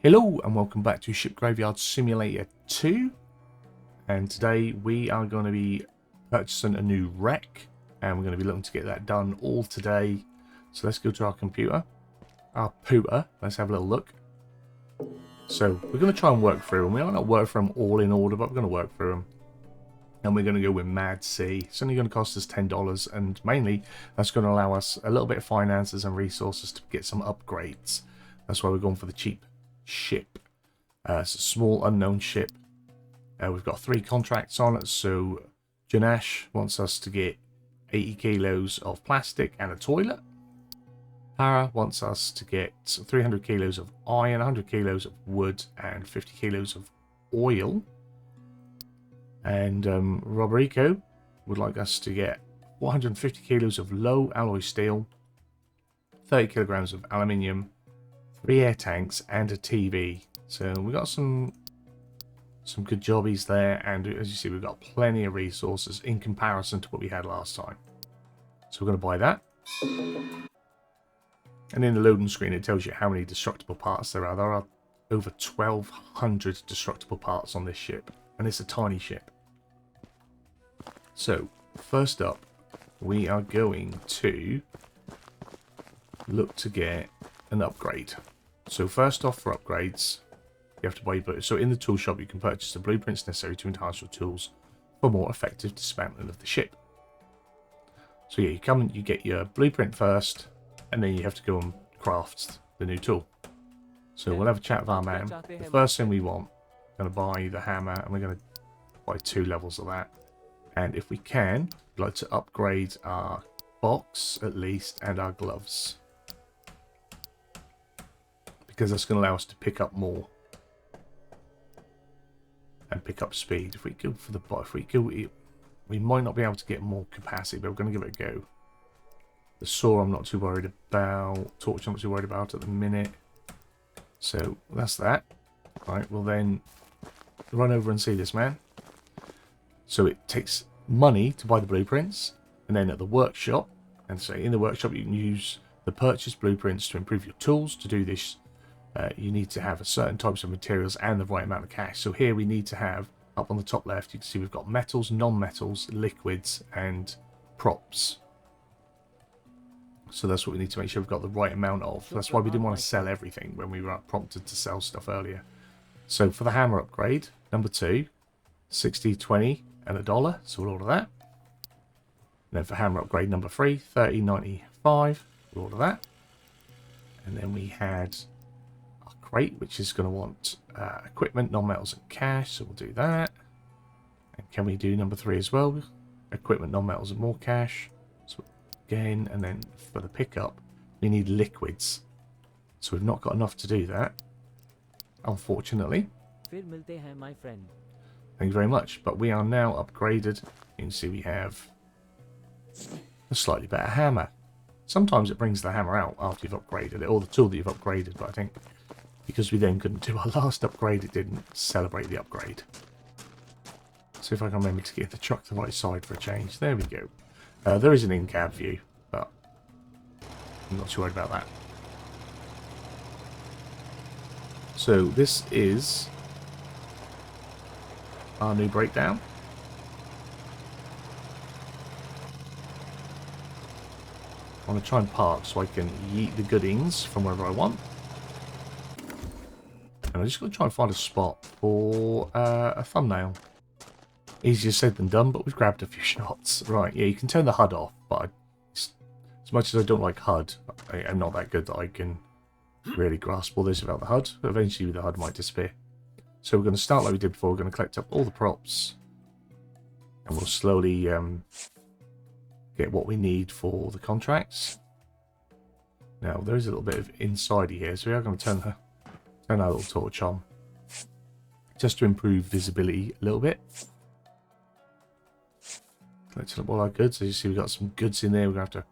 Hello and welcome back to Ship Graveyard Simulator 2, and today we are going to be purchasing a new wreck and we're going to be looking to get that done all today. So let's go to our computer, our pooter, let's have a little look. So we're going to try and work through them. We might not work through them all in order, but we're going to work through them. And we're going to go with MadSea. It's only going to cost us $10, and mainly that's going to allow us a little bit of finances and resources to get some upgrades. That's why we're going for the cheap ship. It's a small unknown ship. We've got 3 contracts on it. So Janash wants us to get 80 kilos of plastic and a toilet. Para wants us to get 300 kilos of iron, 100 kilos of wood, and 50 kilos of oil. And Roberico would like us to get 450 kilos of low alloy steel, 30 kilograms of aluminium, 3 air tanks, and a TV. So we got some good jobbies there, and as you see, we've got plenty of resources in comparison to what we had last time. So we're going to buy that. And in the loading screen, it tells you how many destructible parts there are. There are over 1,200 destructible parts on this ship, and it's a tiny ship. So first up, we are going to look to get an upgrade. So first off, for upgrades, you have to buy. So in the tool shop, you can purchase the blueprints necessary to enhance your tools for more effective dismantling of the ship. So yeah, you come and you get your blueprint first, and then you have to go and craft the new tool. So we'll have a chat with our man. The first thing we want, we're going to buy the hammer, and we're going to buy 2 levels of that. And if we can, we'd like to upgrade our box at least and our gloves, because that's going to allow us to pick up more and pick up speed. If we go for the bot, we might not be able to get more capacity, but we're going to give it a go. The saw I'm not too worried about. Torch I'm not too worried about at the minute. So that's that. Right, we'll then run over and see this man. So it takes money to buy the blueprints, and then at the workshop, and so in the workshop you can use the purchased blueprints to improve your tools. To do this, you need to have a certain types of materials and the right amount of cash. So here we need to have, up on the top left, you can see we've got metals, non-metals, liquids, and props. So that's what we need to make sure we've got the right amount of. That's why we didn't want to sell everything when we were prompted to sell stuff earlier. So for the hammer upgrade, number 2, 60, 20, and $1. So we'll order that. And then for hammer upgrade number 3, 30, 95. We'll order that. And then we had our crate, which is going to want equipment, non-metals, and cash. So we'll do that. And can we do number 3 as well? Equipment, non-metals, and more cash. So again, and then for the pickup, we need liquids. So we've not got enough to do that, unfortunately. My friend. Thank you very much. But we are now upgraded. You can see we have a slightly better hammer. Sometimes it brings the hammer out after you've upgraded it, or the tool that you've upgraded, but I think because we then couldn't do our last upgrade, it didn't celebrate the upgrade. See if I can remember to get the truck to the right side for a change. There we go. There is an in-cab view, but I'm not too worried about that. So this is our new breakdown. I want to try and park so I can yeet the goodings from wherever I want. And I just got to try and find a spot for a thumbnail. Easier said than done, but we've grabbed a few shots. Right, yeah, you can turn the HUD off, but as much as I don't like HUD, I'm not that good that I can really grasp all this about the HUD. But eventually the HUD might disappear. So we're going to start like we did before. We're going to collect up all the props, and we'll slowly get what we need for the contracts. Now there is a little bit of inside here, so we are going to turn our little torch on just to improve visibility a little bit. Collecting up all our goods. As you see, we've got some goods in there. We're going to have to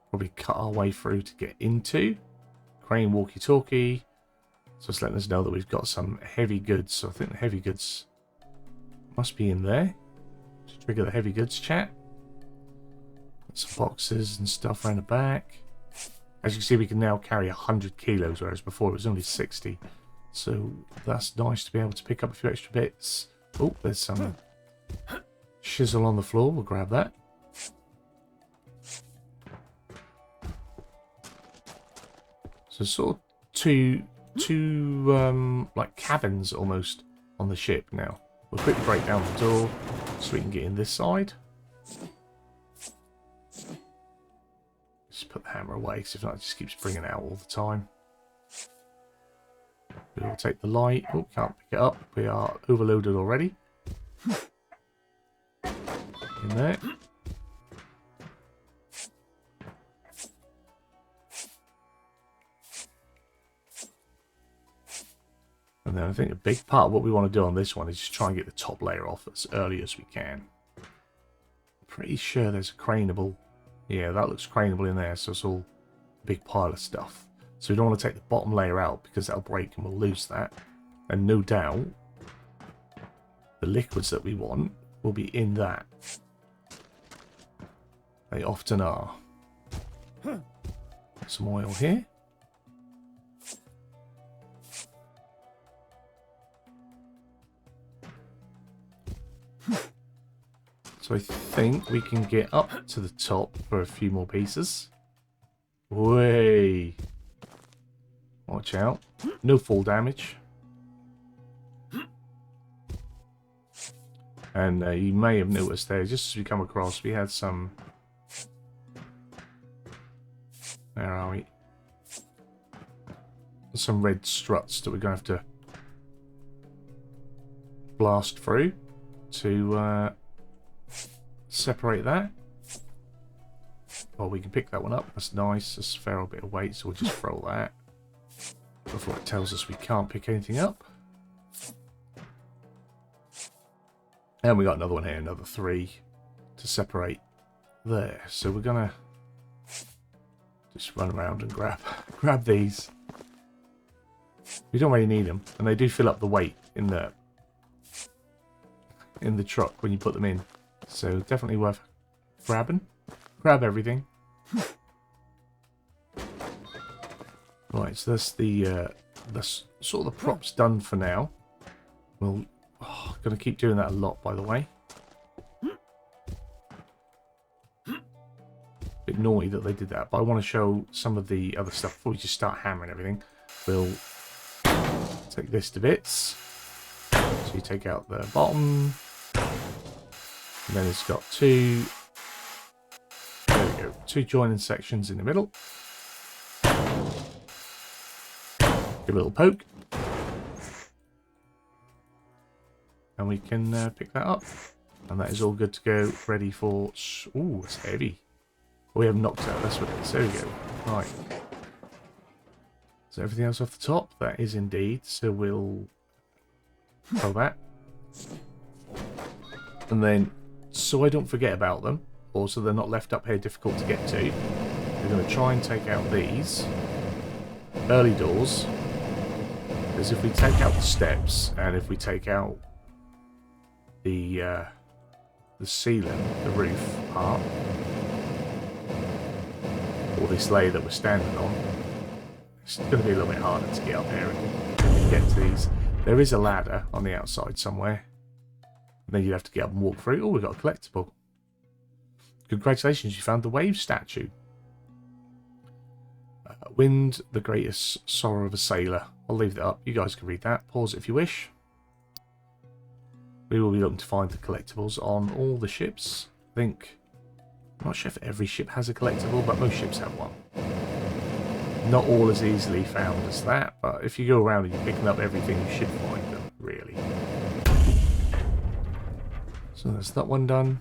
probably cut our way through to get into. Crane walkie-talkie. So it's letting us know that we've got some heavy goods. So I think the heavy goods must be in there to trigger the heavy goods chat. Some boxes and stuff around the back. As you can see, we can now carry 100 kilos, whereas before it was only 60. So that's nice to be able to pick up a few extra bits. Oh, there's some chisel on the floor. We'll grab that. So sort of two like cabins almost on the ship now. We'll quickly break down the door so we can get in this side. Just put the hammer away because if not it just keeps bringing it out all the time. We'll take the light. Oh, can't pick it up. We are overloaded already. In there. And then I think a big part of what we want to do on this one is just try and get the top layer off as early as we can. Pretty sure there's a craneable. Yeah, that looks craneable in there, so it's all a big pile of stuff. So we don't want to take the bottom layer out because that'll break and we'll lose that. And no doubt, the liquids that we want will be in that. They often are. Some oil here. So I think we can get up to the top for a few more pieces. Way. Watch out. No fall damage. And you may have noticed there, just as we come across, we had some... Where are we? Some red struts that we're going to have to blast through to separate that. Oh, we can pick that one up. That's nice. That's a fair bit of weight, so we'll just throw that before it tells us we can't pick anything up. And we got another one here, another 3 to separate there. So we're gonna just run around and grab these. We don't really need them, and they do fill up the weight in the truck when you put them in. So definitely worth grabbing. Grab everything. Right, so that's the sort of the props done for now. We'll gonna keep doing that a lot, by the way. Bit naughty that they did that, but I want to show some of the other stuff before we just start hammering everything. We'll take this to bits. So you take out the bottom. And then it's got two, there we go, 2 joining sections in the middle. Give a little poke. And we can pick that up. And that is all good to go, ready for... Ooh, it's heavy. We haven't knocked out, that's what it is. There we go. Right. So everything else off the top? That is indeed. So we'll throw that. And then, so I don't forget about them, or so they're not left up here difficult to get to, we're going to try and take out these early doors. Because if we take out the steps, and if we take out the ceiling, the roof part, or this layer that we're standing on, it's going to be a little bit harder to get up here and get to these. There is a ladder on the outside somewhere. And then you'd have to get up and walk through. Oh, we've got a collectible. Congratulations, you found the wave statue. Wind, the greatest sorrow of a sailor. I'll leave that up. You guys can read that. Pause it if you wish. We will be looking to find the collectibles on all the ships. I think... I'm not sure if every ship has a collectible, but most ships have one. Not all as easily found as that, but if you go around and you're picking up everything, you should find them, really. So that's that one done.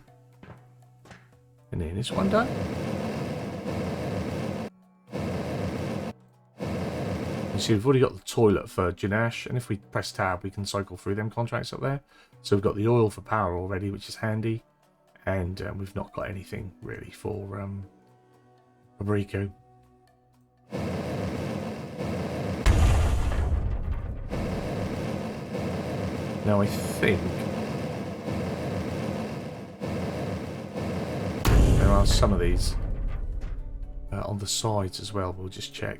And then this one done. You see, we've already got the toilet for Janash, and if we press tab, we can cycle through them contracts up there. So we've got the oil for power already, which is handy. And we've not got anything, really, for Fabrico. Now, I think there are some of these on the sides as well. We'll just check.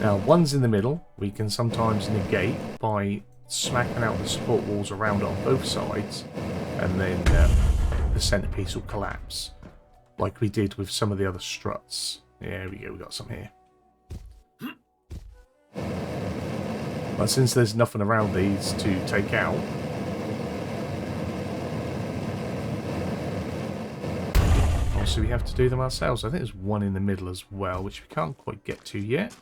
Now, ones in the middle, we can sometimes negate by smacking out the support walls around it on both sides, and then the centerpiece will collapse, like we did with some of the other struts. There we go, we got some here. But since there's nothing around these to take out, obviously we have to do them ourselves. I think there's one in the middle as well, which we can't quite get to yet.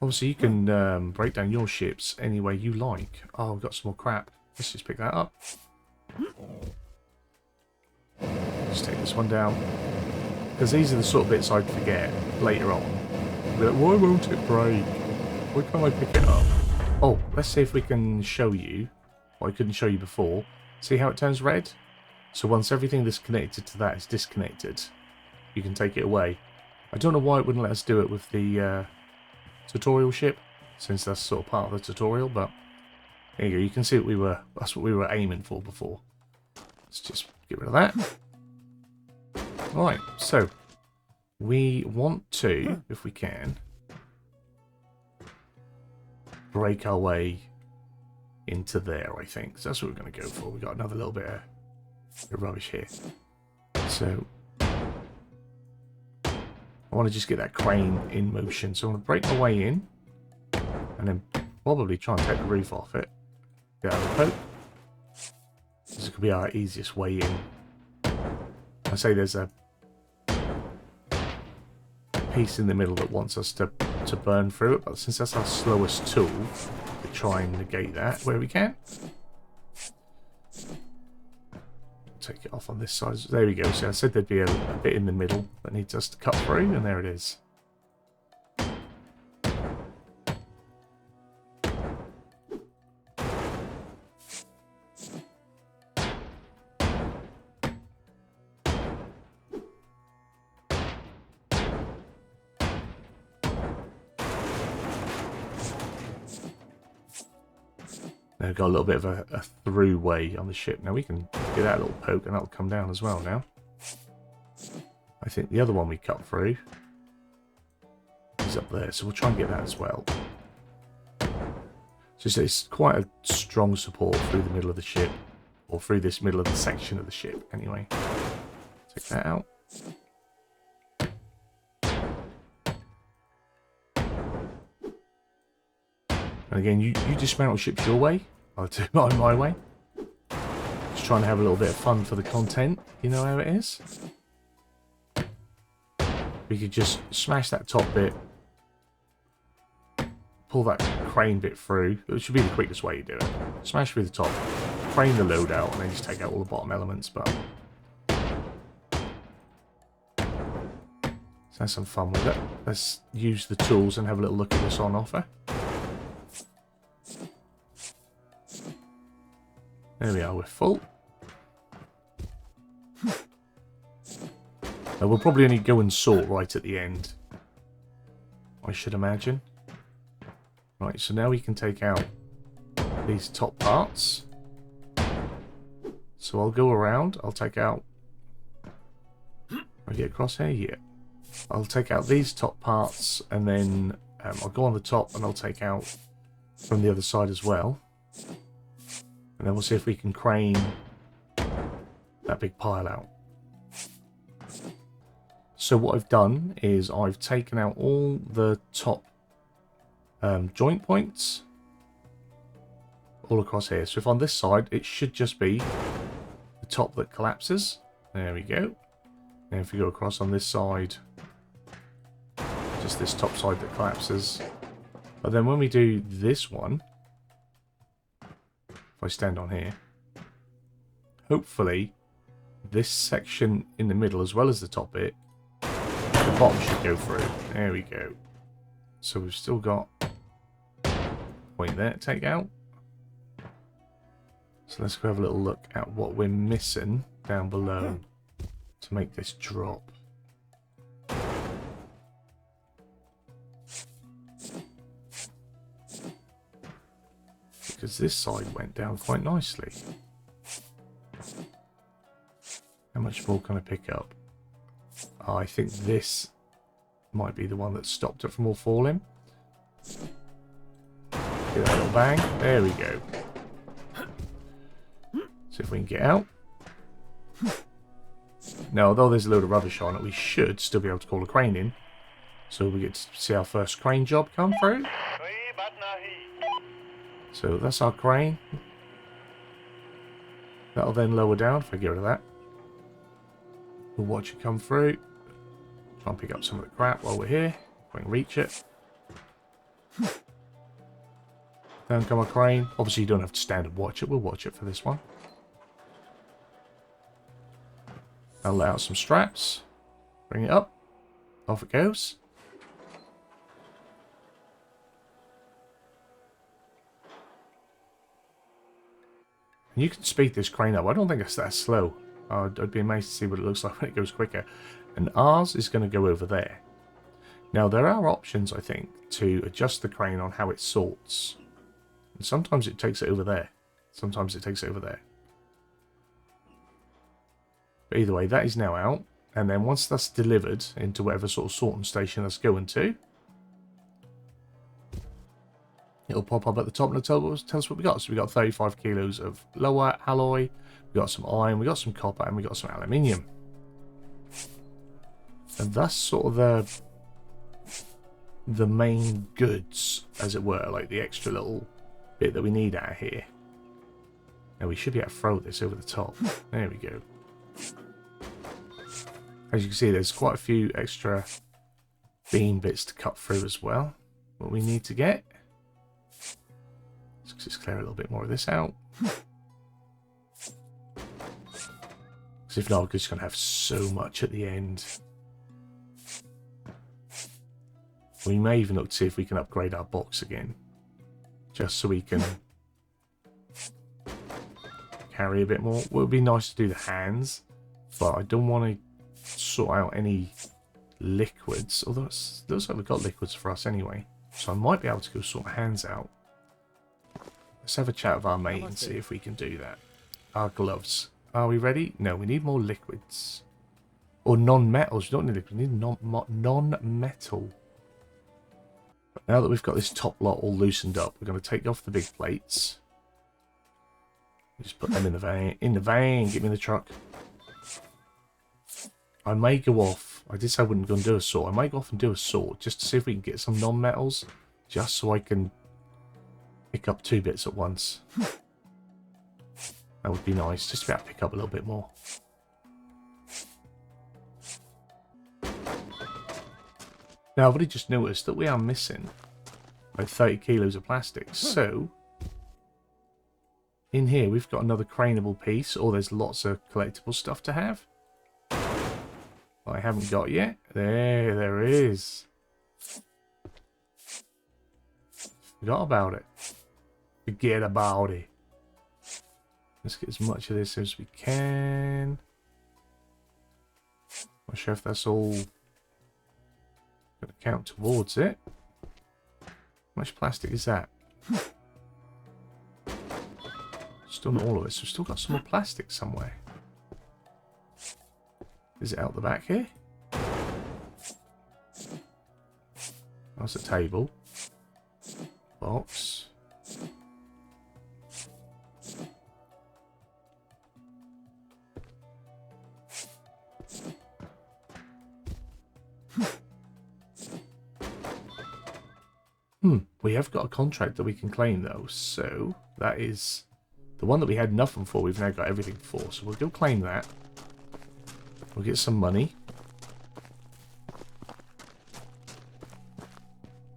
Obviously you can break down your ships any way you like. Oh, we've got some more crap. Let's just pick that up. Just take this one down. Because these are the sort of bits I'd forget later on. But why won't it break? Why can't I pick it up? Oh, let's see if we can show you what I couldn't show you before. See how it turns red? So once everything that's connected to that is disconnected, you can take it away. I don't know why it wouldn't let us do it with the tutorial ship, since that's sort of part of the tutorial, but there you go. You can see that's what we were aiming for before. Let's just get rid of that. Right, so we want to, if we can, break our way into there, I think. So that's what we're going to go for. We've got another little bit of rubbish here. So I want to just get that crane in motion. So I'm going to break my way in and then probably try and take the roof off it. Get out of the poke. This could be our easiest way in. I say there's a piece in the middle that wants us to burn through it, but since that's our slowest tool, we try and negate that where we can. Take it off on this side. There we go. So I said there'd be a bit in the middle that needs us to cut through, and there it is. Now we've got a little bit of a through way on the ship. Now we can get that little poke and that'll come down as well now. I think the other one we cut through is up there, so we'll try and get that as well. So it's quite a strong support through the middle of the ship, or through this middle of the section of the ship anyway. Take that out. And again, you dismantle ships your way, I'll do mine my way. Just trying to have a little bit of fun for the content, you know how it is. We could just smash that top bit, pull that crane bit through, it should be the quickest way to do it. Smash through the top, crane the load out, and then just take out all the bottom elements, but let's have some fun with it. Let's use the tools and have a little look at what's on offer. There we are, we're full. We'll probably only go and sort right at the end, I should imagine. Right, so now we can take out these top parts. So I'll go around, I'll take out... I get across here? Yeah. I'll take out these top parts, and then I'll go on the top and I'll take out from the other side as well. And then we'll see if we can crane that big pile out. So what I've done is I've taken out all the top joint points all across here. So if on this side, it should just be the top that collapses. There we go. And if we go across on this side, just this top side that collapses. But then when we do this one, if I stand on here, hopefully this section in the middle as well as the top bit, the bottom should go through. There we go. So we've still got a point there to take out. So let's go have a little look at what we're missing down below to make this drop. Because this side went down quite nicely. How much more can I pick up? I think this might be the one that stopped it from all falling. Give that a little bang. There we go. See if we can get out. Now, although there's a load of rubbish on it, we should still be able to call a crane in. So we get to see our first crane job come through. So that's our crane. That'll then lower down if I get rid of that. We'll watch it come through. Try and pick up some of the crap while we're here. If we can reach it. Down come our crane. Obviously you don't have to stand and watch it. We'll watch it for this one. I'll let out some straps. Bring it up. Off it goes. And you can speed this crane up. I don't think it's that slow. I'd be amazed to see what it looks like when it goes quicker. And ours is going to go over there. Now, there are options, I think, to adjust the crane on how it sorts. And sometimes it takes it over there. Sometimes it takes it over there. But either way, that is now out. And then once that's delivered into whatever sort of sorting station that's going to, it'll pop up at the top and it'll tell us what we got. So we got 35 kilos of lower alloy, we got some iron, we got some copper, and we got some aluminium. And that's sort of the main goods, as it were, like the extra little bit that we need out of here. Now we should be able to throw this over the top. There we go. As you can see, there's quite a few extra beam bits to cut through as well. What we need to get. Let's just clear a little bit more of this out. Because if not, we're just going to have so much at the end. We may even look to see if we can upgrade our box again. Just so we can carry a bit more. Well, it would be nice to do the hands. But I don't want to sort out any liquids. Although it looks like we've got liquids for us anyway. So I might be able to go sort my hands out. Let's have a chat with our mate and see if we can do that. Our gloves. Are we ready? No, we need more liquids. Or non-metals. We don't need liquids. We need non-metal. But now that we've got this top lot all loosened up, we're going to take off the big plates. Just put them in the van. In the van. Get me in the truck. I may go off. I did say I wouldn't go and do a sort. I might go off and do a sort just to see if we can get some non-metals. Just so I can pick up 2 bits at once. That would be nice. Just to be able to pick up a little bit more. Now, I've already just noticed that we are missing like 30 kilos of plastic. So, in here we've got another craneable piece. Or there's lots of collectible stuff to have. I haven't got yet. There is. Forgot about it. Forget about it. Let's get as much of this as we can. Not sure if that's all going to count towards it. How much plastic is that? Still not all of it. So we've still got some more plastic somewhere. Is it out the back here? That's the table. Box. We have got a contract that we can claim though, so that is the one that we had nothing for. We've now got everything for, so we'll go claim that. We'll get some money.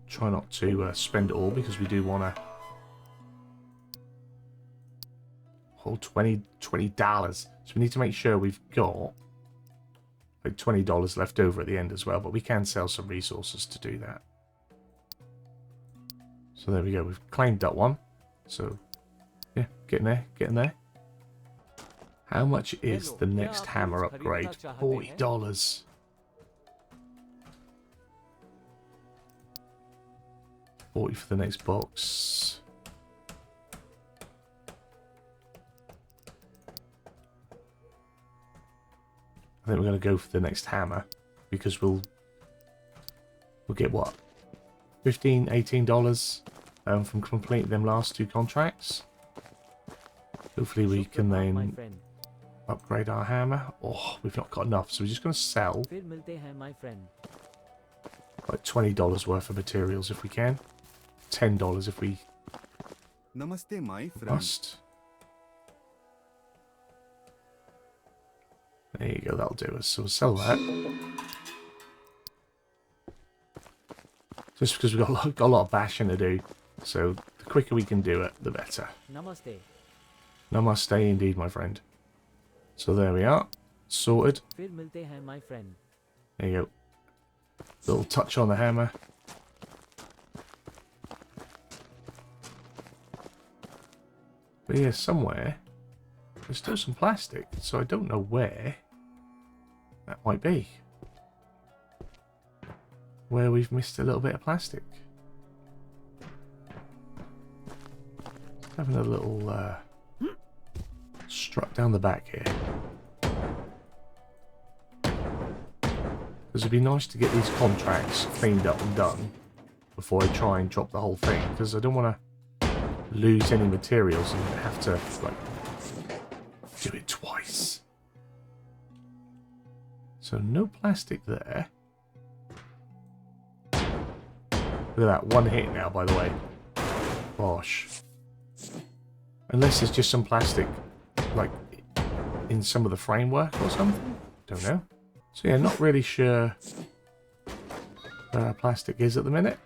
Try not to spend it all because we do want to hold $20. So we need to make sure we've got like $20 left over at the end as well. But we can sell some resources to do that. So there we go. We've claimed that one. So yeah, getting there, getting there. How much is the next hammer upgrade? $40. $40 for the next box. I think we're going to go for the next hammer. because we'll get what, $15–18 from completing them last 2 contracts. Hopefully we can my then friend. upgrade our hammer. Oh, we've not got enough, so we're just going to sell फिर मिलते हैं my friend. like $20 worth of materials if we can. $10 if we Namaste, my friend. must. There you go, that'll do us. So we'll sell that. Just because we've got a lot of bashing to do. So the quicker we can do it, the better. Namaste. Namaste indeed, my friend. So there we are. Sorted. फिर मिलते हैं my friend. There you go. Little touch on the hammer. But yeah, somewhere there's still some plastic, so I don't know where that might be. Where we've missed a little bit of plastic. Having a little strut down the back here. Because it'd be nice to get these contracts cleaned up and done before I try and drop the whole thing, because I don't want to lose any materials and have to like do it twice. So no plastic there. Look at that, one hit now, by the way. Gosh. Unless it's just some plastic like in some of the framework or something. Don't know. So yeah, not really sure where our plastic is at the minute.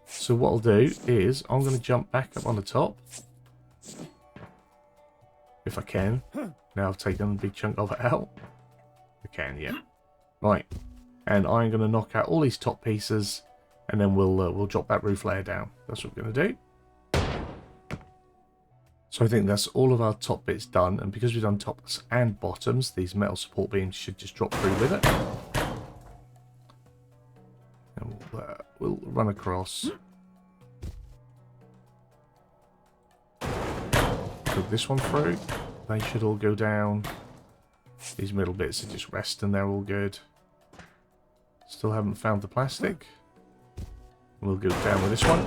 So what I'll do is I'm going to jump back up on the top. If I can. Now I've taken a big chunk of it out. I can, yeah. Right. And I'm going to knock out all these top pieces and then we'll drop that roof layer down. That's what we're going to do. So I think that's all of our top bits done, and because we've done tops and bottoms, these metal support beams should just drop through with it. And we'll run across. Put this one through. They should all go down. These middle bits are just resting, they're all good. Still haven't found the plastic. We'll go down with this one.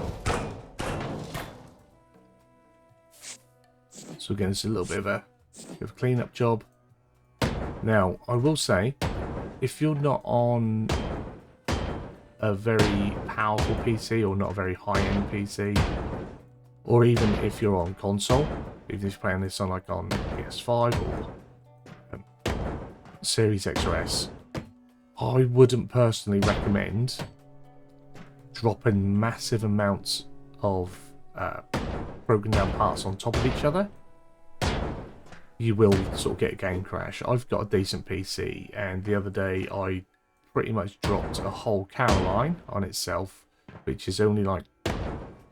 So again, it's a little bit of a clean-up job. Now, I will say, if you're not on a very powerful PC or not a very high-end PC, or even if you're on console, even if you're playing this on like on PS5 or Series X or S, I wouldn't personally recommend dropping massive amounts of broken down parts on top of each other. You will sort of get a game crash. I've got a decent PC, and the other day I pretty much dropped a whole Caroline on itself, which is only like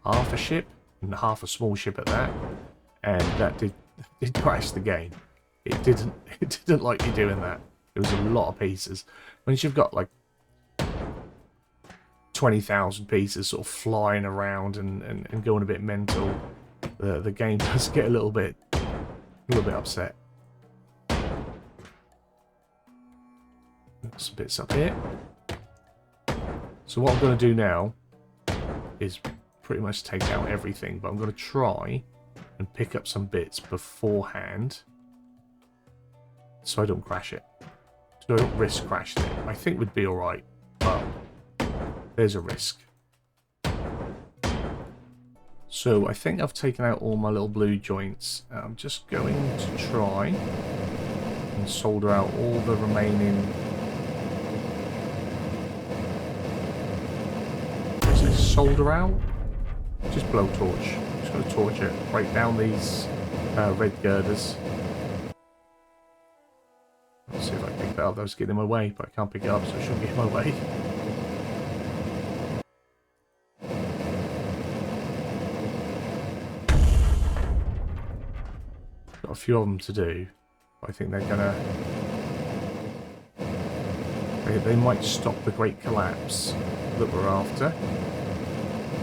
half a ship, and half a small ship at that, and that did crash the game. It didn't like you doing that. It was a lot of pieces. Once you've got like 20,000 pieces sort of flying around and going a bit mental, the game does get a little bit upset. Some bits up here. So what I'm going to do now is pretty much take out everything, but I'm going to try and pick up some bits beforehand so I don't crash it. So I don't risk crashing it. I think we'd be alright, but there's a risk. So I think I've taken out all my little blue joints. I'm just going to try and solder out all the remaining... Is it solder out? Just blowtorch. I'm just going to torch it. Break down these red girders. Let's see if I can pick that up. That was getting in my way, but I can't pick it up, so it shouldn't get in my way. Got a few of them to do. But I think they're gonna... They might stop the great collapse that we're after.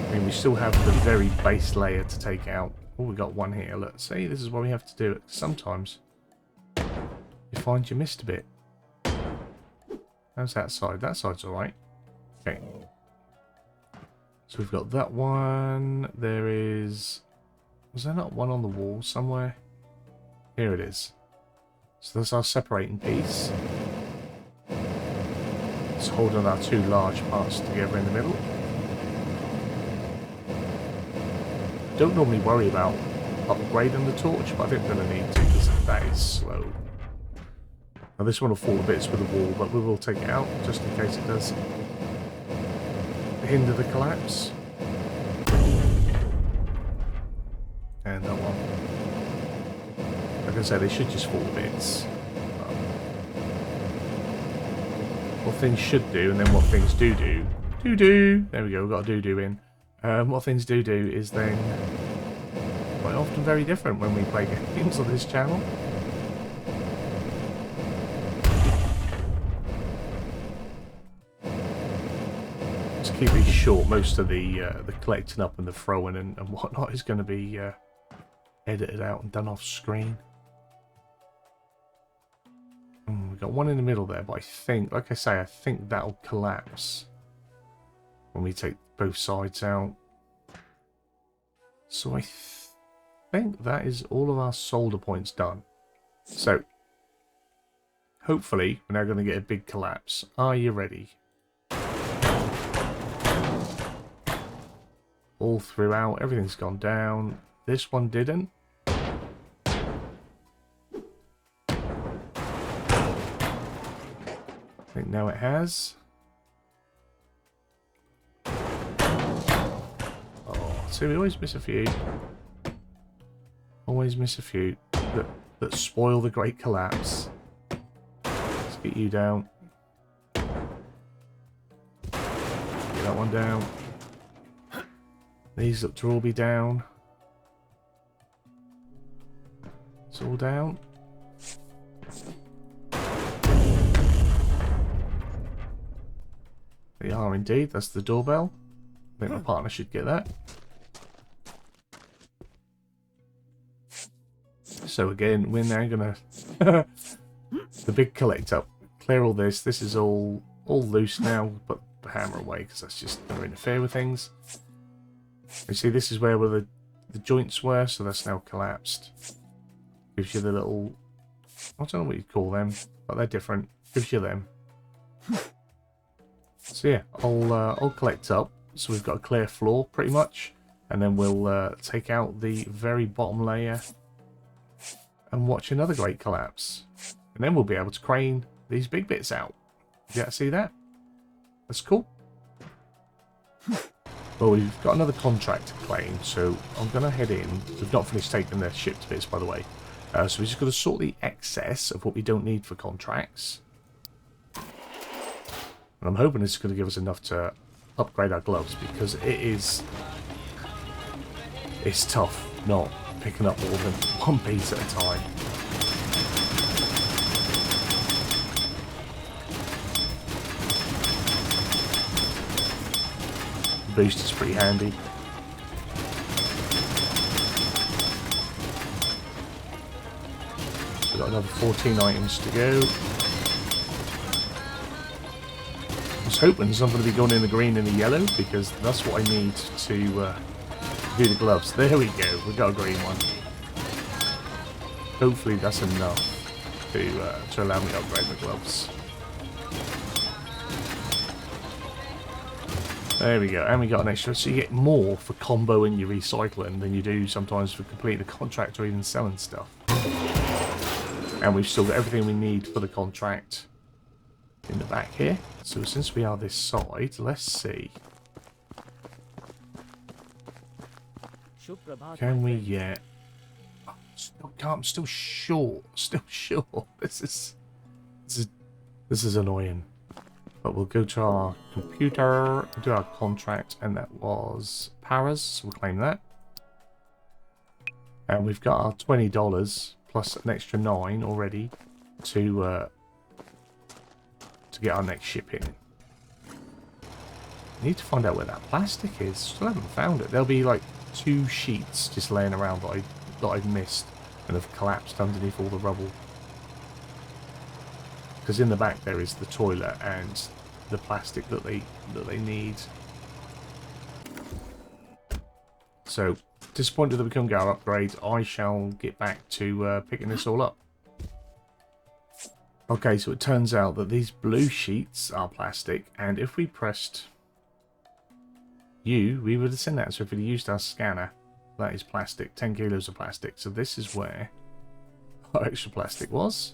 I mean, we still have the very base layer to take out. Oh, we got one here. Look, see, this is why we have to do it. Sometimes you find you missed a bit. How's that side? That side's alright. Okay. So we've got that one. There is... Was there not one on the wall somewhere? Here it is. So that's our separating piece. It's holding our two large parts together in the middle. Don't normally worry about upgrading the torch, but I think we're going to need to because that is slow. Now this one will fall to bits with the wall, but we will take it out just in case it does hinder the collapse. And that one. Like I said, they should just fall to bits. What things should do, and then what things do. There we go, we've got a do in. What things do is then quite often very different when we play games on this channel. Just keep these short. Most of the collecting up and the throwing and whatnot is going to be edited out and done off screen. We've got one in the middle there, but I think, like I say, I think that'll collapse when we take both sides out. So I think that is all of our solder points done. So, hopefully, we're now going to get a big collapse. Are you ready? All throughout, everything's gone down. This one didn't. I think now it has. Oh, see, we always miss a few. Always miss a few that spoil the great collapse. Let's get you down. Get that one down. These look to all be down. It's all down. They are indeed. That's the doorbell. I think my partner should get that. So again, we're now gonna the big collect up. Clear all this. This is all loose now. Put the hammer away because that's just going to interfere with things. You see, this is where the joints were, so that's now collapsed. Gives you the little, I don't know what you call them, but they're different. Gives you them. So yeah, I'll collect up. So we've got a clear floor pretty much, and then we'll take out the very bottom layer and watch another great collapse. And then we'll be able to crane these big bits out. Yeah, see that? That's cool. Well, we've got another contract to claim, so I'm going to head in. We've not finished taking the ship to bits, by the way. So we're just going to sort the excess of what we don't need for contracts. And I'm hoping it's going to give us enough to upgrade our gloves, because it's tough not picking up more than one piece at a time. The boost is pretty handy. We've got another 14 items to go. I was hoping something would be going in the green and the yellow, because that's what I need to do the gloves. There we go, we got a green one. Hopefully that's enough to allow me to upgrade my gloves. There we go, and we got an extra, so you get more for comboing your recycling than you do sometimes for completing a contract or even selling stuff. And we've still got everything we need for the contract in the back here. So since we are this side, let's see. Can we get... Oh, I'm still short. Still short. This is annoying. But we'll go to our computer, do our contract, and that was Paras, so we'll claim that. And we've got our $20 plus an extra 9 already to get our next ship in. Need to find out where that plastic is. Still haven't found it. There'll be like 2 sheets just laying around that I've missed and have collapsed underneath all the rubble. because in the back there is the toilet and the plastic that they need. So, disappointed that we couldn't get our upgrade. I shall get back to picking this all up. Okay, so it turns out that these blue sheets are plastic, and if we pressed U, we would have seen that. So if we used our scanner, that is plastic, 10 kilos of plastic. So this is where our extra plastic was.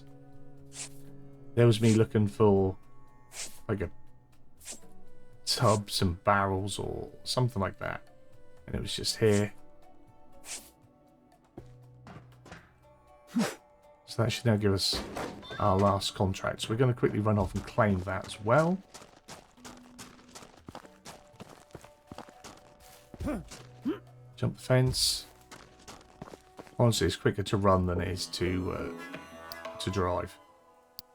There was me looking for like a tub, some barrels or something like that. And it was just here. So that should now give us our last contract. So we're going to quickly run off and claim that as well. Jump the fence. Honestly, it's quicker to run than it is to drive.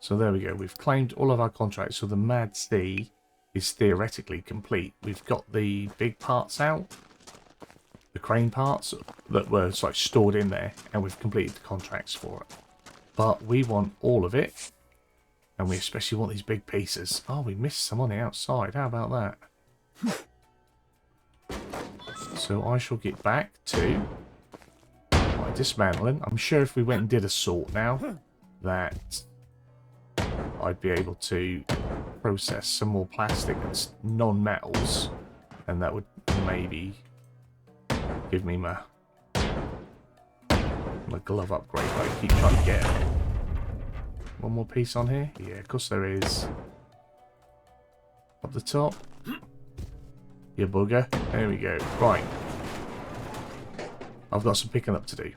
So there we go. We've claimed all of our contracts. So the MadSea is theoretically complete. We've got the big parts out. The crane parts that were like stored in there, and we've completed the contracts for it. But we want all of it, and we especially want these big pieces. Oh, we missed some on the outside. How about that? So I shall get back to my dismantling. I'm sure if we went and did a sort now, that I'd be able to process some more plastic and non-metals, and that would maybe give me my glove upgrade that I keep trying to get. One more piece on here? Yeah, of course there is. Up the top. You bugger. There we go. Right. I've got some picking up to do.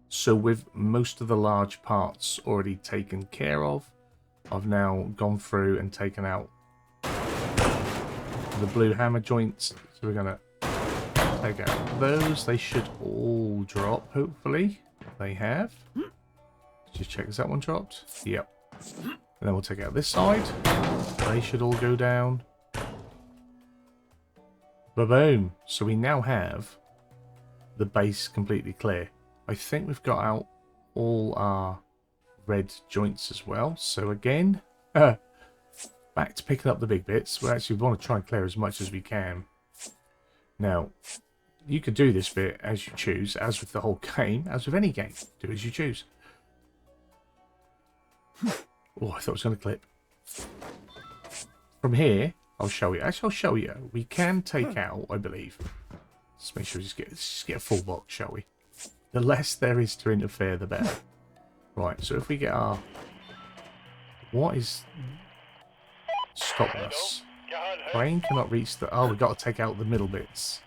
So with most of the large parts already taken care of, I've now gone through and taken out the blue hammer joints. So we're going to take out those. They should all drop, hopefully. They have. Just check, is that one dropped? Yep. And then we'll take out this side. They should all go down. Ba-boom. So we now have the base completely clear. I think we've got out all our red joints as well. So again, back to picking up the big bits. We actually want to try and clear as much as we can. Now, you could do this bit as you choose, as with the whole game, as with any game. Do as you choose. Oh, I thought it was going to clip. From here, I'll show you. Actually, I'll show you. We can take out, I believe. Let's make sure we just get a full box, shall we? The less there is to interfere, the better. Right, so if we get our... What is stopping us? Crane cannot reach the... Oh, we've got to take out the middle bits.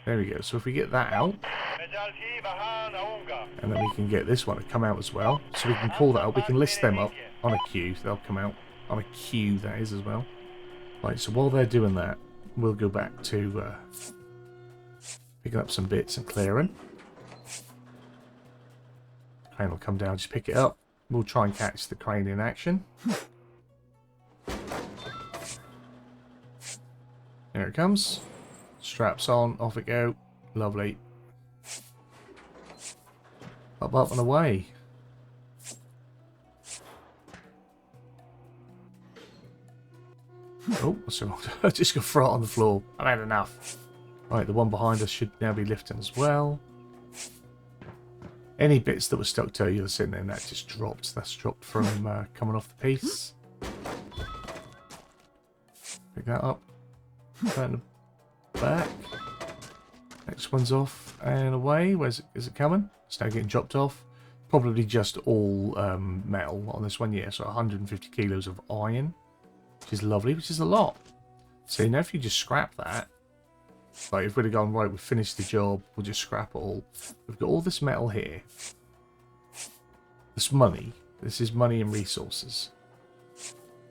There we go. So if we get that out, and then we can get this one to come out as well. So we can call that out. We can list them up on a queue. They'll come out on a queue, that is, as well. Right, so while they're doing that, we'll go back to picking up some bits and clearing. Crane will come down, just pick it up. We'll try and catch the crane in action. There it comes. Straps on, off it go. Lovely. Up, up and away. Oh, so I just got thrown on the floor. I've had enough. Right, the one behind us should now be lifting as well. Any bits that were stuck to you sitting there, and that just dropped. That's dropped from coming off the piece. Pick that up. Put that in the back. Next one's off and away. Is it coming? It's now getting dropped off. Probably just all metal on this one, yeah. So 150 kilos of iron, which is lovely, which is a lot. So now if you just scrap that, like if we'd have gone, right, we've finished the job, we'll just scrap it all. We've got all this metal here. This money. This is money and resources.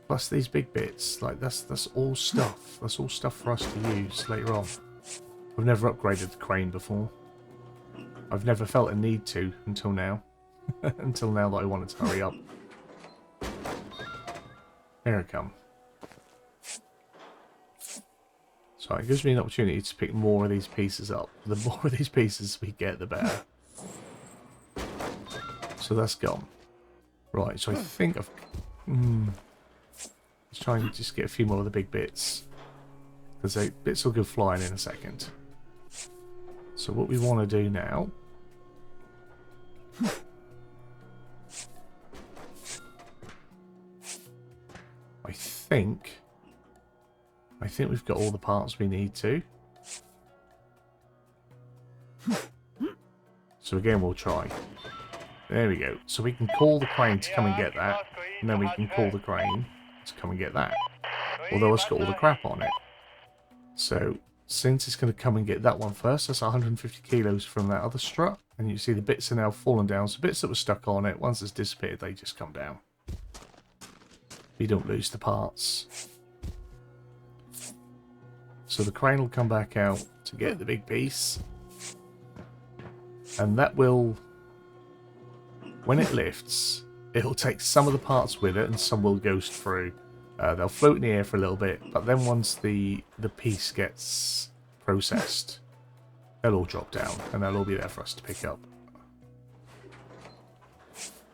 Plus these big bits, like that's all stuff. That's all stuff for us to use later on. I've never upgraded the crane before. I've never felt a need to until now. Until now that I wanted to hurry up. Here I come. So it gives me an opportunity to pick more of these pieces up. The more of these pieces we get, the better. So that's gone. Right, so I think I've Let's try and just get a few more of the big bits. Because the bits will go flying in a second. So what we want to do now... I think we've got all the parts we need to. So again, we'll try. There we go. So we can call the crane to come and get that. And then we can call the crane to come and get that. Although it's got all the crap on it. So, since it's going to come and get that one first, that's 150 kilos from that other strut. And you see the bits are now falling down. So bits that were stuck on it, once it's disappeared, they just come down. We don't lose the parts. So the crane will come back out to get the big piece. And that will, when it lifts, it'll take some of the parts with it and some will ghost through. They'll float in the air for a little bit, but then once the piece gets processed, they'll all drop down and they'll all be there for us to pick up.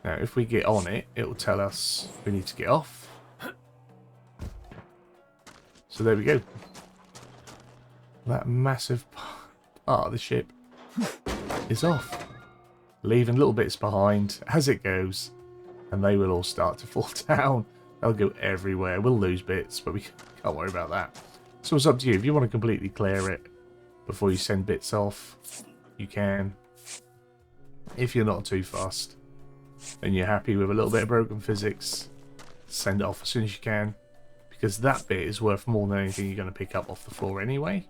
Now if we get on it, it'll tell us we need to get off. So there we go. That massive part of the ship is off, leaving little bits behind as it goes, and they will all start to fall down. They'll go everywhere. We'll lose bits, but we can't worry about that. So it's up to you. If you want to completely clear it before you send bits off, you can. If you're not too fast and you're happy with a little bit of broken physics, send it off as soon as you can, because that bit is worth more than anything you're going to pick up off the floor anyway.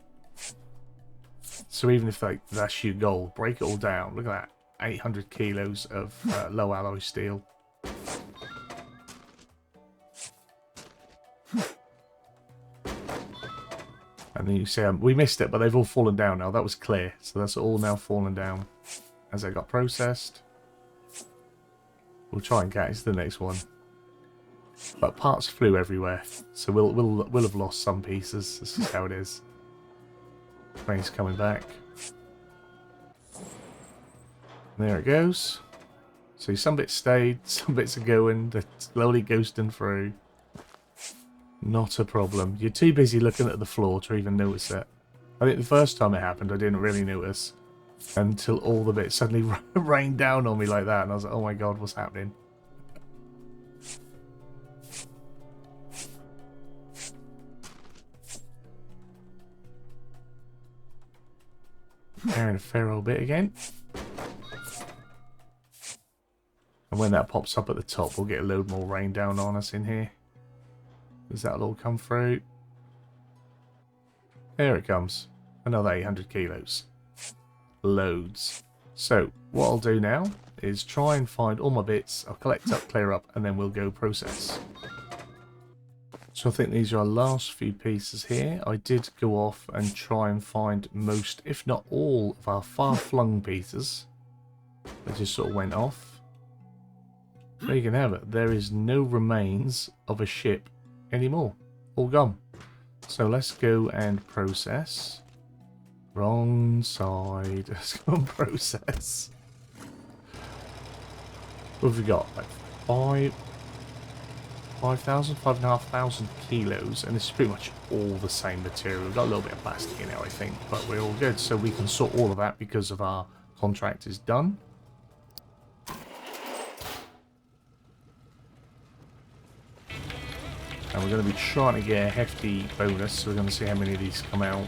So even if that's your goal, break it all down. Look at that, 800 kilos of low alloy steel. And then you say, we missed it, but they've all fallen down now. That was clear. So that's all now fallen down as they got processed. We'll try and catch the next one. But parts flew everywhere. So we'll have lost some pieces. This is how it is. Train's coming back. There it goes. So some bits stayed, some bits are going. They're slowly ghosting through. Not a problem. You're too busy looking at the floor to even notice it. I think the first time it happened, I didn't really notice until all the bits suddenly rained down on me like that, and I was like, oh my god, what's happening? Carrying a fair old bit again. And when that pops up at the top, we'll get a load more rain down on us in here. Does that all come through? There it comes. Another 800 kilos. Loads. So, what I'll do now is try and find all my bits. I'll collect up, clear up, and then we'll go process. So I think these are our last few pieces here. I did go off and try and find most, if not all, of our far-flung pieces. They just sort of went off. There you can have it. There is no remains of a ship anymore. All gone. So let's go and process. Wrong side. Let's go and process. What have we got? Like 5,500 kilos, and this is pretty much all the same material. We've got a little bit of plastic in it, I think, but we're all good. So we can sort all of that because of our contract is done. And we're going to be trying to get a hefty bonus, so we're going to see how many of these come out.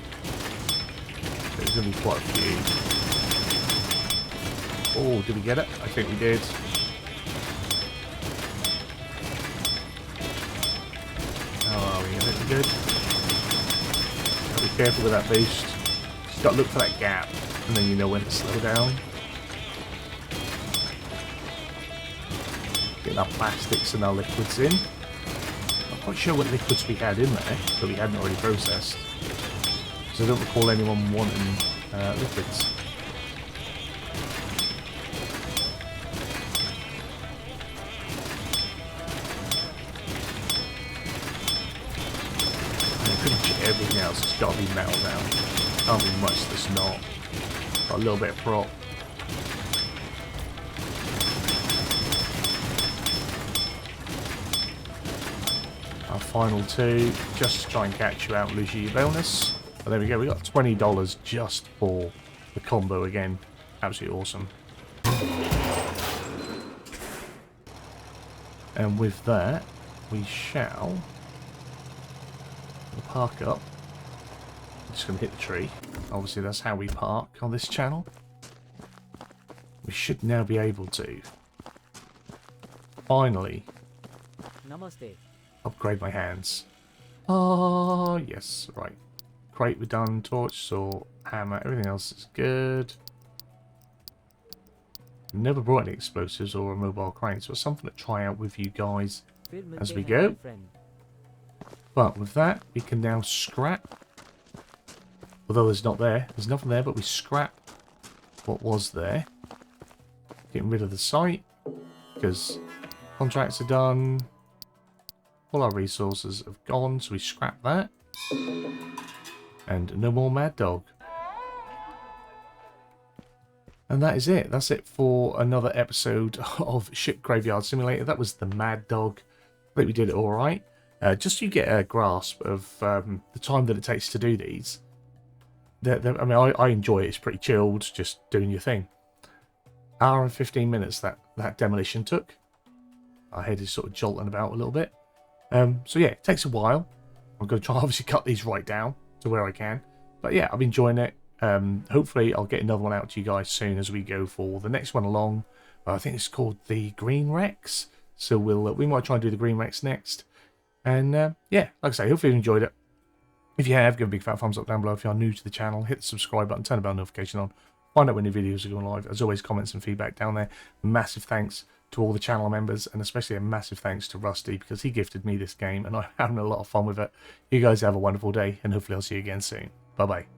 There's going to be quite a few. Oh, did we get it? I think we did. How are we? I think we're good. Gotta be careful with that boost. Just got to look for that gap, and then you know when to slow down. Get our plastics and our liquids in. Not sure what liquids we had in there that we hadn't already processed, because I don't recall anyone wanting liquids. And pretty much everything else has got to be metal now. Can't be much that's not. Got a little bit of prop. final 2 just to try and catch you out and lose you your bonus. But there we go, we got $20 just for the combo again. Absolutely awesome. And with that, we shall park up. I'm just going to hit the tree. Obviously, that's how we park on this channel. We should now be able to finally Namaste. upgrade my hands. Oh, yes, right. Crate we're done, torch, saw, hammer, everything else is good. Never brought any explosives or a mobile crane, so it's something to try out with you guys फिर मिलते as we हैं, go. my friend. But with that, we can now scrap. Although there's nothing there, but we scrap what was there. Getting rid of the site, because contracts are done. All our resources have gone, so we scrap that. And no more Mad Dog. And that is it. That's it for another episode of Ship Graveyard Simulator. That was the Mad Dog. I think we did it alright. Just so you get a grasp of the time that it takes to do these. I mean, I enjoy it. It's pretty chilled, just doing your thing. Hour and 15 minutes that demolition took. Our head is sort of jolting about a little bit. So yeah, it takes a while. I'm going to try obviously cut these right down to where I can. But yeah, I'm enjoying it. Hopefully I'll get another one out to you guys soon as we go for the next one along. I think it's called the Green Rex. So we might try and do the Green Rex next. And yeah, like I say, hopefully you enjoyed it. If you have, give a big fat thumbs up down below. If you are new to the channel, hit the subscribe button, turn the bell notification on. Find out when new videos are going live. As always, comments and feedback down there. Massive thanks to all the channel members, and especially a massive thanks to Rusty, because he gifted me this game and I'm having a lot of fun with it. You guys have a wonderful day, and hopefully I'll see you again soon. Bye bye.